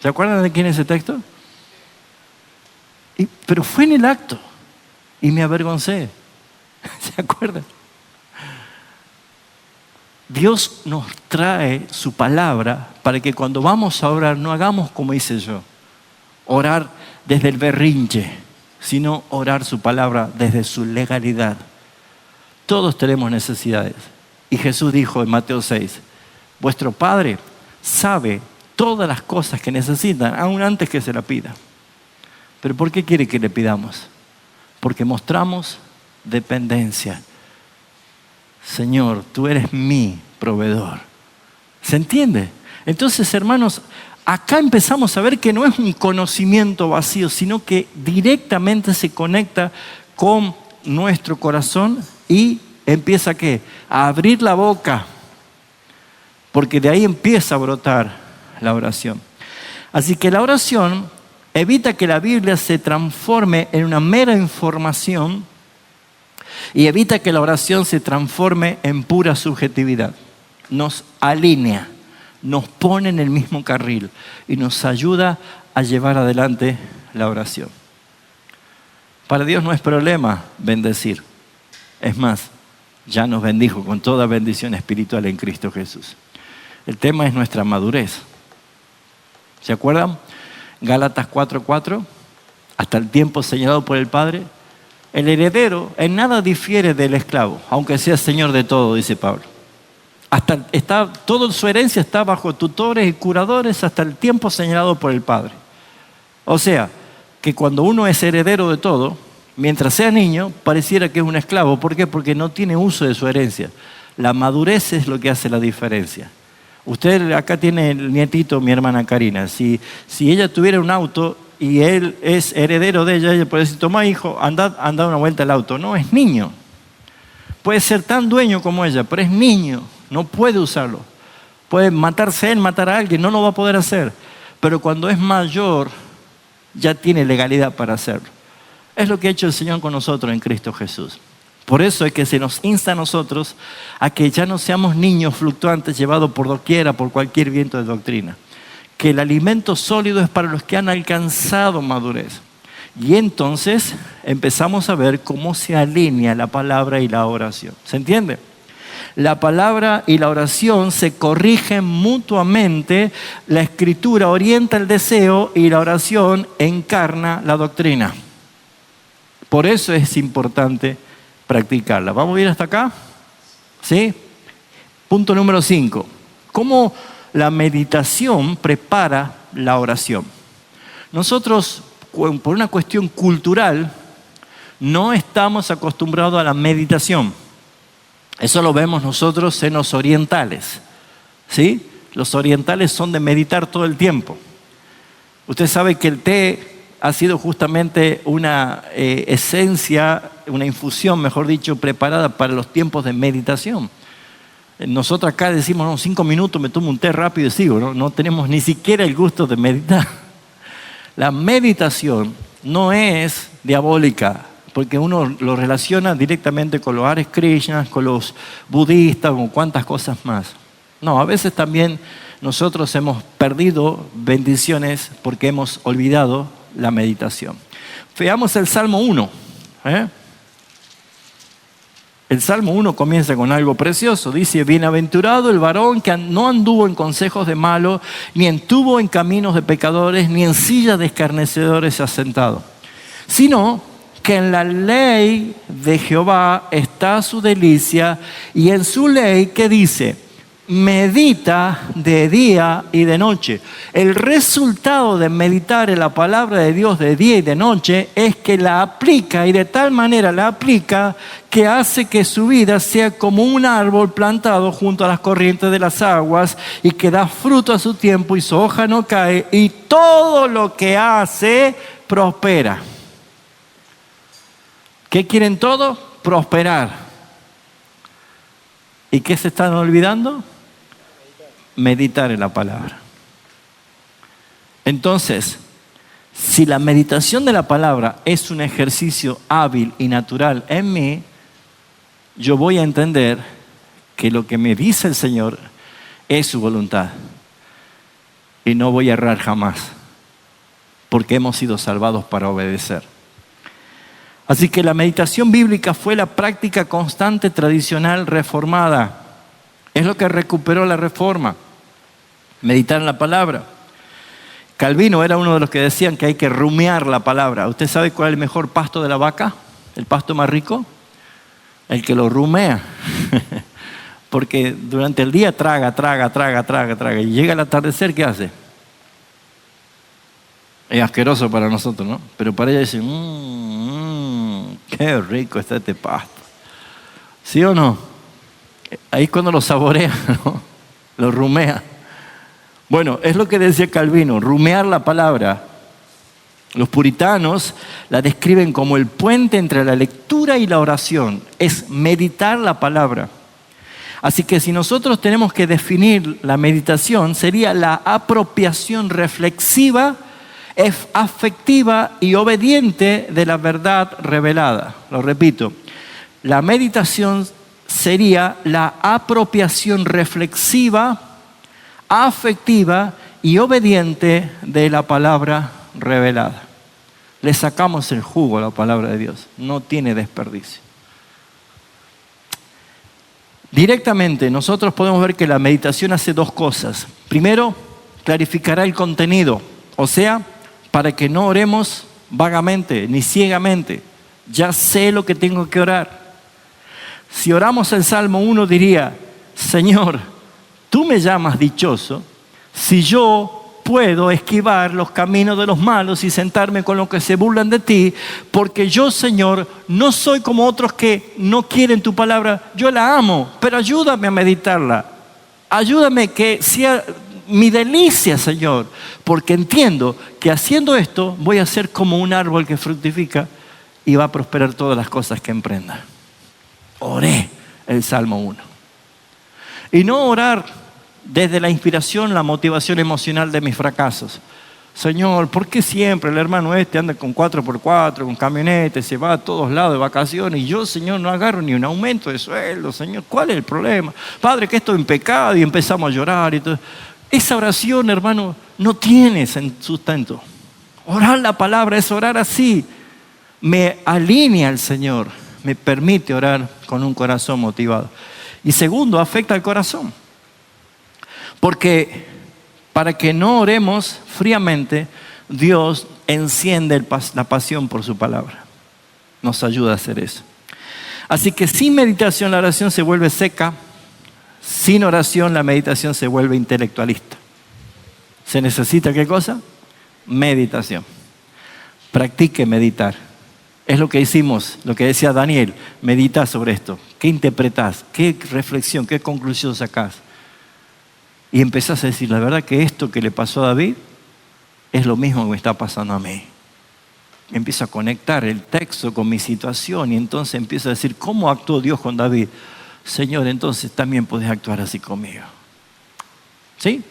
¿Se acuerdan de quién es ese texto? Pero fue en el acto y me avergoncé. ¿Se acuerdan? Dios nos trae su palabra para que cuando vamos a orar no hagamos como hice yo, orar desde el berrinche, sino orar su palabra desde su legalidad. Todos tenemos necesidades. Y Jesús dijo en Mateo 6, vuestro Padre sabe todas las cosas que necesitan, aún antes que se la pida. ¿Pero por qué quiere que le pidamos? Porque mostramos dependencia. Señor, tú eres mi proveedor. ¿Se entiende? Entonces, hermanos, acá empezamos a ver que no es un conocimiento vacío, sino que directamente se conecta con nuestro corazón y empieza ¿qué? A abrir la boca. Porque de ahí empieza a brotar la oración. Así que la oración evita que la Biblia se transforme en una mera información y evita que la oración se transforme en pura subjetividad. Nos alinea, nos pone en el mismo carril y nos ayuda a llevar adelante la oración. Para Dios no es problema bendecir. Es más, ya nos bendijo con toda bendición espiritual en Cristo Jesús. El tema es nuestra madurez. ¿Se acuerdan? Gálatas 4:4, hasta el tiempo señalado por el Padre. El heredero en nada difiere del esclavo, aunque sea señor de todo, dice Pablo. Toda su herencia está bajo tutores y curadores hasta el tiempo señalado por el Padre. O sea, que cuando uno es heredero de todo, mientras sea niño, pareciera que es un esclavo. ¿Por qué? Porque no tiene uso de su herencia. La madurez es lo que hace la diferencia. Usted acá tiene el nietito, mi hermana Karina. Si ella tuviera un auto y él es heredero de ella puede decir, toma hijo, anda una vuelta al auto. No, es niño. Puede ser tan dueño como ella, pero es niño. No puede usarlo. Puede matarse él, matar a alguien, no lo va a poder hacer. Pero cuando es mayor, ya tiene legalidad para hacerlo. Es lo que ha hecho el Señor con nosotros en Cristo Jesús. Por eso es que se nos insta a nosotros a que ya no seamos niños fluctuantes llevados por doquiera, por cualquier viento de doctrina. Que el alimento sólido es para los que han alcanzado madurez. Y entonces empezamos a ver cómo se alinea la palabra y la oración. ¿Se entiende? La palabra y la oración se corrigen mutuamente. La escritura orienta el deseo y la oración encarna la doctrina. Por eso es importante practicarla. ¿Vamos a ir hasta acá? ¿Sí? Punto número 5. ¿Cómo la meditación prepara la oración? Nosotros, por una cuestión cultural, no estamos acostumbrados a la meditación. Eso lo vemos nosotros en los orientales. ¿Sí? Los orientales son de meditar todo el tiempo. Usted sabe que el té ha sido justamente una esencia, una infusión, mejor dicho, preparada para los tiempos de meditación. Nosotros acá decimos, no, 5 minutos me tomo un té rápido y sigo, ¿no? No tenemos ni siquiera el gusto de meditar. La meditación no es diabólica, porque uno lo relaciona directamente con los Hare Krishnas, con los budistas, con cuantas cosas más. No, a veces también nosotros hemos perdido bendiciones porque hemos olvidado la meditación. Veamos el Salmo 1. El Salmo 1 comienza con algo precioso. Dice, bienaventurado el varón que no anduvo en consejos de malos, ni anduvo en caminos de pecadores, ni en silla de escarnecedores asentado, sino que en la ley de Jehová está su delicia, y en su ley, ¿qué dice? medita de día y de noche. El resultado de meditar en la palabra de Dios de día y de noche es que la aplica, y de tal manera la aplica que hace que su vida sea como un árbol plantado junto a las corrientes de las aguas y que da fruto a su tiempo y su hoja no cae y todo lo que hace prospera. ¿Qué quieren todos? Prosperar. ¿Y qué se están olvidando? Meditar en la palabra. Entonces, si la meditación de la palabra es un ejercicio hábil y natural en mí, yo voy a entender que lo que me dice el Señor es su voluntad. Y no voy a errar jamás, porque hemos sido salvados para obedecer. Así que la meditación bíblica fue la práctica constante tradicional reformada. Es lo que recuperó la Reforma, meditar en la palabra. Calvino era uno de los que decían que hay que rumiar la palabra. ¿Usted sabe cuál es el mejor pasto de la vaca? ¿El pasto más rico? El que lo rumea. Porque durante el día traga. Y llega el atardecer, ¿qué hace? Es asqueroso para nosotros, ¿no? Pero para ella dice, qué rico está este pasto. ¿Sí o no? Ahí cuando lo saborea, ¿no? Lo rumea. Bueno, es lo que decía Calvino, rumear la palabra. Los puritanos la describen como el puente entre la lectura y la oración. Es meditar la palabra. Así que si nosotros tenemos que definir la meditación, sería la apropiación reflexiva, afectiva y obediente de la verdad revelada. Lo repito, la meditación sería la apropiación reflexiva, afectiva y obediente de la palabra revelada. Le sacamos el jugo a la palabra de Dios, no tiene desperdicio. Directamente nosotros podemos ver que la meditación hace dos cosas. Primero, clarificará el contenido, o sea, para que no oremos vagamente ni ciegamente. Ya sé lo que tengo que orar. Si oramos el Salmo 1 diría, Señor, tú me llamas dichoso si yo puedo esquivar los caminos de los malos y sentarme con los que se burlan de ti, porque yo, Señor, no soy como otros que no quieren tu palabra. Yo la amo, pero ayúdame a meditarla. Ayúdame que sea mi delicia, Señor, porque entiendo que haciendo esto voy a ser como un árbol que fructifica y va a prosperar todas las cosas que emprenda. Oré el Salmo 1. Y no orar desde la inspiración, la motivación emocional de mis fracasos. Señor, ¿por qué siempre el hermano este anda con 4x4, con camionetes, se va a todos lados de vacaciones y yo, Señor, no agarro ni un aumento de sueldo? Señor, ¿cuál es el problema? Padre, que estoy en pecado, y empezamos a llorar y todo. Esa oración, hermano, no tiene sustento. Orar la palabra es orar así. Me alinea al Señor, me permite orar con un corazón motivado. Y segundo, afecta al corazón. Porque para que no oremos fríamente, Dios enciende la pasión por su palabra. Nos ayuda a hacer eso. Así que sin meditación la oración se vuelve seca. Sin oración la meditación se vuelve intelectualista. ¿Se necesita qué cosa? Meditación. Practique meditar. Es lo que hicimos, lo que decía Daniel. Medita sobre esto. ¿Qué interpretás? ¿Qué reflexión? ¿Qué conclusión sacás? Y empezás a decir, la verdad que esto que le pasó a David es lo mismo que me está pasando a mí. Empiezo a conectar el texto con mi situación y entonces empiezo a decir, ¿cómo actuó Dios con David? Señor, entonces también puedes actuar así conmigo. ¿Sí?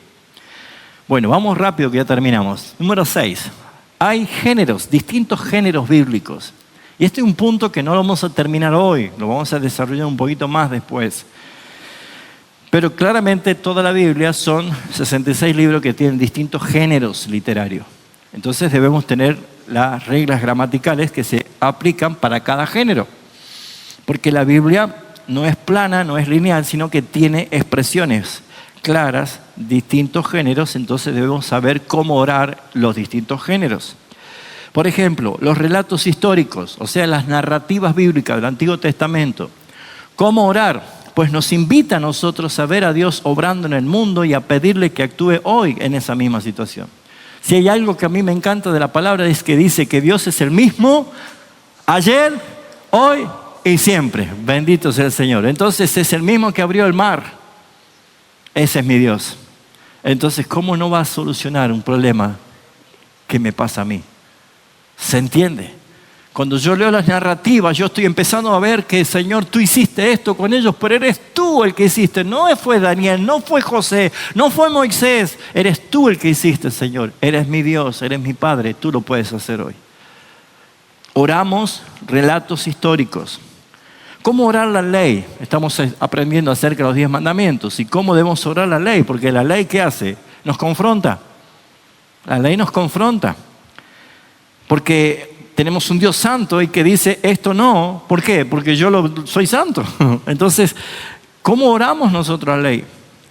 Bueno, vamos rápido que ya terminamos. Número 6. Hay géneros, distintos géneros bíblicos. Y este es un punto que no lo vamos a terminar hoy, lo vamos a desarrollar un poquito más después. Pero claramente toda la Biblia son 66 libros que tienen distintos géneros literarios. Entonces debemos tener las reglas gramaticales que se aplican para cada género. Porque la Biblia no es plana, no es lineal, sino que tiene expresiones claras, distintos géneros, entonces debemos saber cómo orar los distintos géneros. Por ejemplo, los relatos históricos, o sea, las narrativas bíblicas del Antiguo Testamento. ¿Cómo orar? pues nos invita a nosotros a ver a Dios obrando en el mundo y a pedirle que actúe hoy en esa misma situación. Si hay algo que a mí me encanta de la palabra es que dice que Dios es el mismo ayer, hoy y siempre. Bendito sea el Señor. Entonces es el mismo que abrió el mar. Ese es mi Dios. Entonces, ¿cómo no va a solucionar un problema que me pasa a mí? ¿Se entiende? Cuando yo leo las narrativas, yo estoy empezando a ver que, Señor, tú hiciste esto con ellos, pero eres tú el que hiciste. No fue Daniel, no fue José, no fue Moisés. Eres tú el que hiciste, Señor. Eres mi Dios, eres mi Padre. Tú lo puedes hacer hoy. Oramos relatos históricos. ¿Cómo orar la ley? Estamos aprendiendo acerca de los 10 mandamientos. ¿Y cómo debemos orar la ley? Porque la ley, ¿qué hace? Nos confronta. La ley nos confronta. Porque tenemos un Dios santo y que dice esto no. ¿Por qué? Porque yo soy santo. Entonces, ¿cómo oramos nosotros la ley?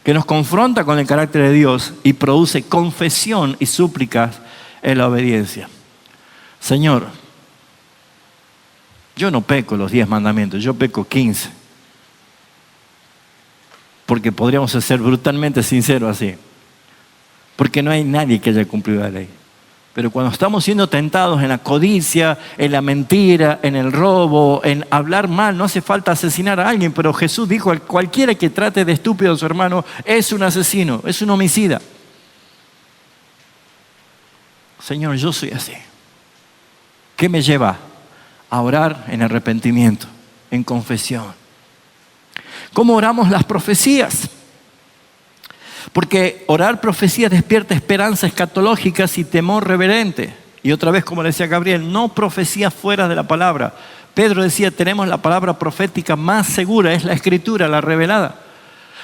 Que nos confronta con el carácter de Dios y produce confesión y súplicas en la obediencia. Señor, yo no peco los 10 mandamientos, yo peco 15. Porque podríamos ser brutalmente sinceros así. Porque no hay nadie que haya cumplido la ley. Pero cuando estamos siendo tentados en la codicia, en la mentira, en el robo, en hablar mal, no hace falta asesinar a alguien, pero Jesús dijo, cualquiera que trate de estúpido a su hermano es un asesino, es un homicida. Señor, yo soy así. ¿Qué me lleva a orar en arrepentimiento, en confesión? ¿Cómo oramos las profecías? Porque orar profecías despierta esperanzas escatológicas y temor reverente. Y otra vez, como decía Gabriel, no profecías fuera de la palabra. Pedro decía, tenemos la palabra profética más segura, es la Escritura, la revelada.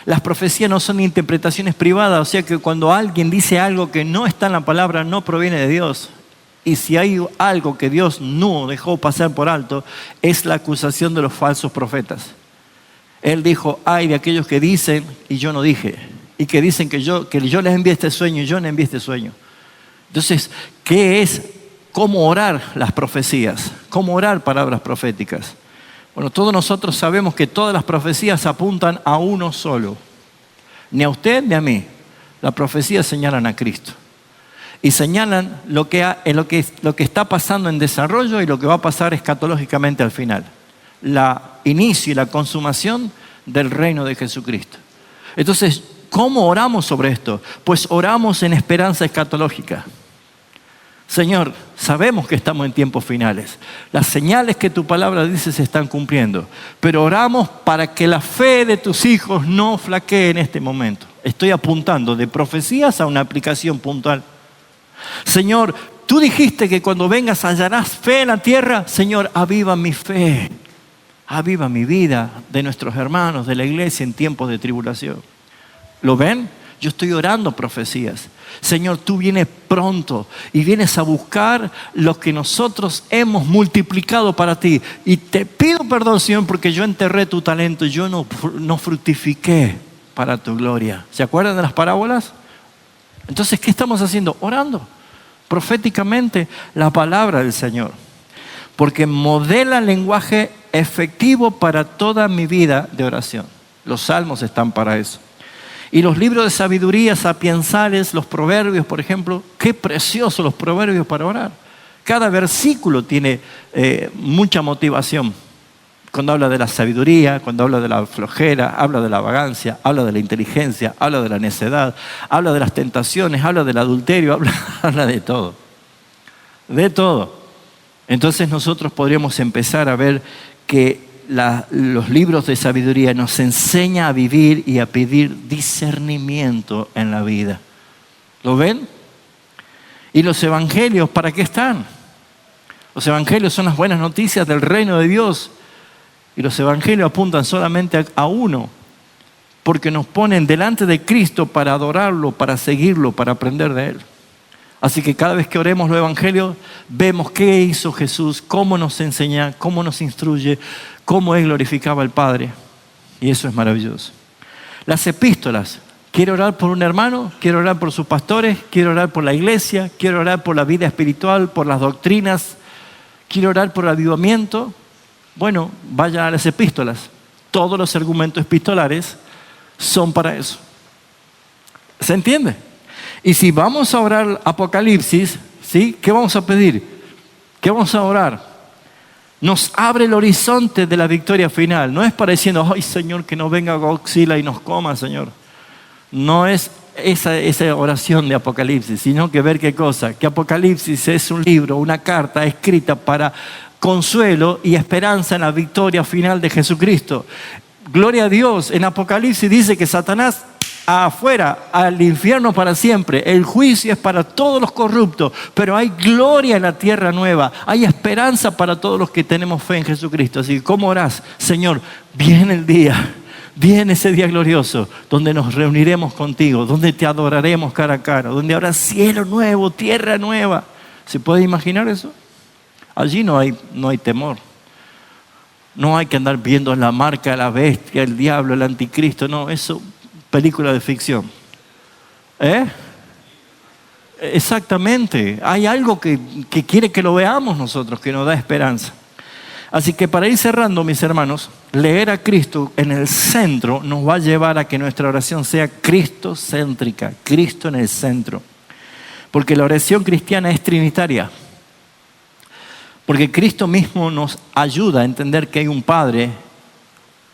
Las profecías no son interpretaciones privadas, o sea que cuando alguien dice algo que no está en la palabra, no proviene de Dios. Y si hay algo que Dios no dejó pasar por alto, es la acusación de los falsos profetas. Él dijo, ay de aquellos que dicen y yo no dije. Y que dicen que yo les envié este sueño y yo no envié este sueño. Entonces, ¿qué es? ¿Cómo orar las profecías? ¿Cómo orar palabras proféticas? Bueno, todos nosotros sabemos que todas las profecías apuntan a uno solo. Ni a usted ni a mí. Las profecías señalan a Cristo. Y señalan lo que está pasando en desarrollo y lo que va a pasar escatológicamente al final. La inicio y la consumación del reino de Jesucristo. Entonces, ¿cómo oramos sobre esto? Pues oramos en esperanza escatológica. Señor, sabemos que estamos en tiempos finales. Las señales que tu palabra dice se están cumpliendo. Pero oramos para que la fe de tus hijos no flaquee en este momento. Estoy apuntando de profecías a una aplicación puntual. Señor, tú dijiste que cuando vengas hallarás fe en la tierra. Señor, aviva mi fe. Aviva mi vida de nuestros hermanos de la iglesia en tiempos de tribulación. ¿Lo ven? Yo estoy orando profecías. Señor, tú vienes pronto y vienes a buscar lo que nosotros hemos multiplicado para ti. Y te pido perdón, Señor, porque yo enterré tu talento y yo no fructifiqué para tu gloria. ¿Se acuerdan de las parábolas? Entonces, ¿qué estamos haciendo? Orando proféticamente la palabra del Señor. Porque modela el lenguaje efectivo para toda mi vida de oración. Los salmos están para eso. Y los libros de sabiduría sapiensales, los proverbios, por ejemplo, qué preciosos los proverbios para orar. Cada versículo tiene mucha motivación. Cuando habla de la sabiduría, cuando habla de la flojera, habla de la vagancia, habla de la inteligencia, habla de la necedad, habla de las tentaciones, habla del adulterio, habla de todo. De todo. Entonces nosotros podríamos empezar a ver que los libros de sabiduría nos enseñan a vivir y a pedir discernimiento en la vida. ¿Lo ven? ¿Y los evangelios para qué están? Los evangelios son las buenas noticias del reino de Dios. Y los evangelios apuntan solamente a uno, porque nos ponen delante de Cristo para adorarlo, para seguirlo, para aprender de Él. Así que cada vez que oremos los evangelios, vemos qué hizo Jesús, cómo nos enseña, cómo nos instruye, cómo Él glorificaba al Padre. Y eso es maravilloso. Las epístolas. ¿Quiere orar por un hermano? ¿Quiere orar por sus pastores? ¿Quiere orar por la iglesia? ¿Quiere orar por la vida espiritual, por las doctrinas? ¿Quiere orar por el avivamiento? Bueno, vayan a las epístolas. Todos los argumentos epistolares son para eso. ¿Se entiende? Y si vamos a orar Apocalipsis, ¿sí? ¿Qué vamos a pedir? ¿Qué vamos a orar? Nos abre el horizonte de la victoria final. No es para diciendo, ay Señor, que no venga Godzilla y nos coma, Señor. No es esa oración de Apocalipsis, sino que ver qué cosa. Que Apocalipsis es un libro, una carta escrita para consuelo y esperanza en la victoria final de Jesucristo. Gloria a Dios. En Apocalipsis dice que Satanás afuera, al infierno para siempre. El juicio es para todos los corruptos, pero hay gloria en la tierra nueva. Hay esperanza para todos los que tenemos fe en Jesucristo. Así que, ¿cómo orás? Señor, viene el día, viene ese día glorioso, donde nos reuniremos contigo, donde te adoraremos cara a cara, donde habrá cielo nuevo, tierra nueva. ¿Se puede imaginar eso? Allí no hay temor. No hay que andar viendo la marca de la bestia, el diablo, el anticristo. No, eso película de ficción. Exactamente. Hay algo que quiere que lo veamos nosotros, que nos da esperanza. Así que para ir cerrando, mis hermanos, leer a Cristo en el centro nos va a llevar a que nuestra oración sea cristocéntrica, Cristo en el centro. Porque la oración cristiana es trinitaria. Porque Cristo mismo nos ayuda a entender que hay un Padre,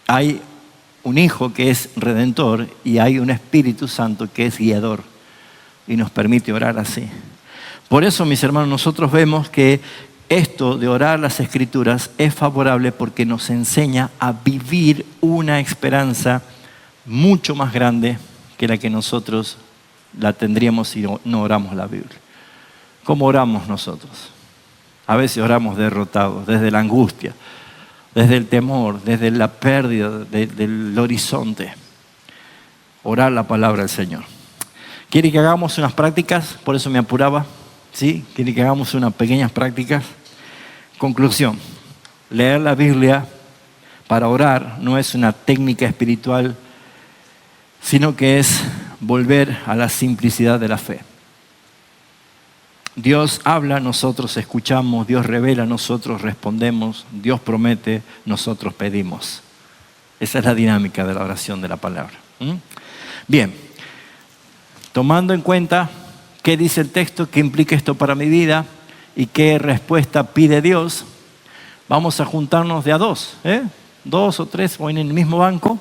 hay un Hijo que es Redentor y hay un Espíritu Santo que es guiador y nos permite orar así. Por eso, mis hermanos, nosotros vemos que esto de orar las Escrituras es favorable porque nos enseña a vivir una esperanza mucho más grande que la que nosotros la tendríamos si no oramos la Biblia. ¿Cómo oramos nosotros? A veces oramos derrotados, desde la angustia, desde el temor, desde la pérdida del horizonte. Orar la palabra del Señor. ¿Quiere que hagamos unas prácticas? Por eso me apuraba. ¿Sí? ¿Quiere que hagamos unas pequeñas prácticas? Conclusión. Leer la Biblia para orar no es una técnica espiritual, sino que es volver a la simplicidad de la fe. Dios habla, nosotros escuchamos, Dios revela, nosotros respondemos, Dios promete, nosotros pedimos. Esa es la dinámica de la oración de la palabra. Bien, tomando en cuenta qué dice el texto, qué implica esto para mi vida y qué respuesta pide Dios, vamos a juntarnos de a dos, 2 o 3 o en el mismo banco.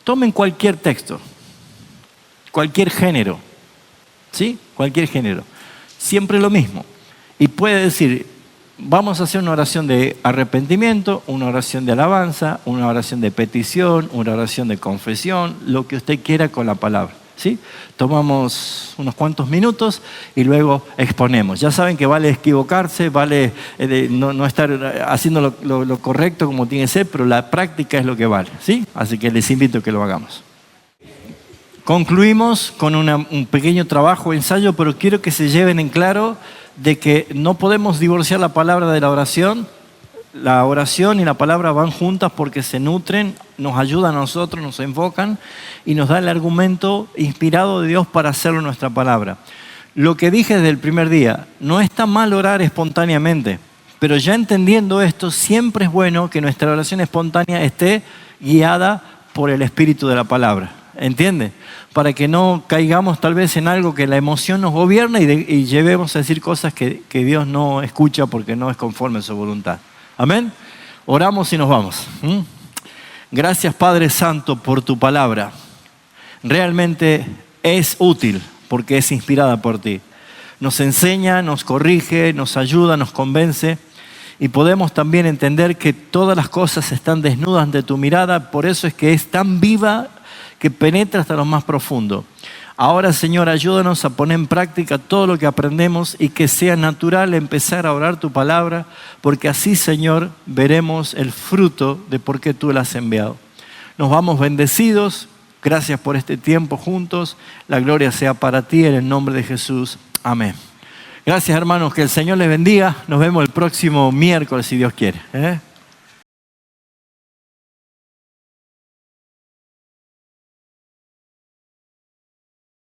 Tomen cualquier texto, cualquier género, ¿sí? Cualquier género. Siempre lo mismo. Y puede decir, vamos a hacer una oración de arrepentimiento, una oración de alabanza, una oración de petición, una oración de confesión, lo que usted quiera con la palabra. ¿Sí? Tomamos unos cuantos minutos y luego exponemos. Ya saben que vale equivocarse, vale no estar haciendo lo correcto como tiene que ser, pero la práctica es lo que vale. ¿Sí? Así que les invito a que lo hagamos. Concluimos con un pequeño trabajo, ensayo, pero quiero que se lleven en claro de que no podemos divorciar la palabra de la oración. La oración y la palabra van juntas porque se nutren, nos ayudan a nosotros, nos enfocan y nos da el argumento inspirado de Dios para hacerlo nuestra palabra. Lo que dije desde el primer día, no está mal orar espontáneamente, pero ya entendiendo esto, siempre es bueno que nuestra oración espontánea esté guiada por el espíritu de la palabra. ¿Entiende? Para que no caigamos tal vez en algo que la emoción nos gobierna y llevemos a decir cosas que Dios no escucha porque no es conforme a su voluntad. Amén. Oramos y nos vamos. Gracias, Padre Santo, por tu palabra. Realmente es útil porque es inspirada por ti. Nos enseña, nos corrige, nos ayuda, nos convence. Y podemos también entender que todas las cosas están desnudas ante tu mirada. Por eso es que es tan viva que penetra hasta lo más profundo. Ahora, Señor, ayúdanos a poner en práctica todo lo que aprendemos y que sea natural empezar a orar tu palabra, porque así, Señor, veremos el fruto de por qué tú la has enviado. Nos vamos bendecidos. Gracias por este tiempo juntos. La gloria sea para ti en el nombre de Jesús. Amén. Gracias, hermanos. Que el Señor les bendiga. Nos vemos el próximo miércoles, si Dios quiere.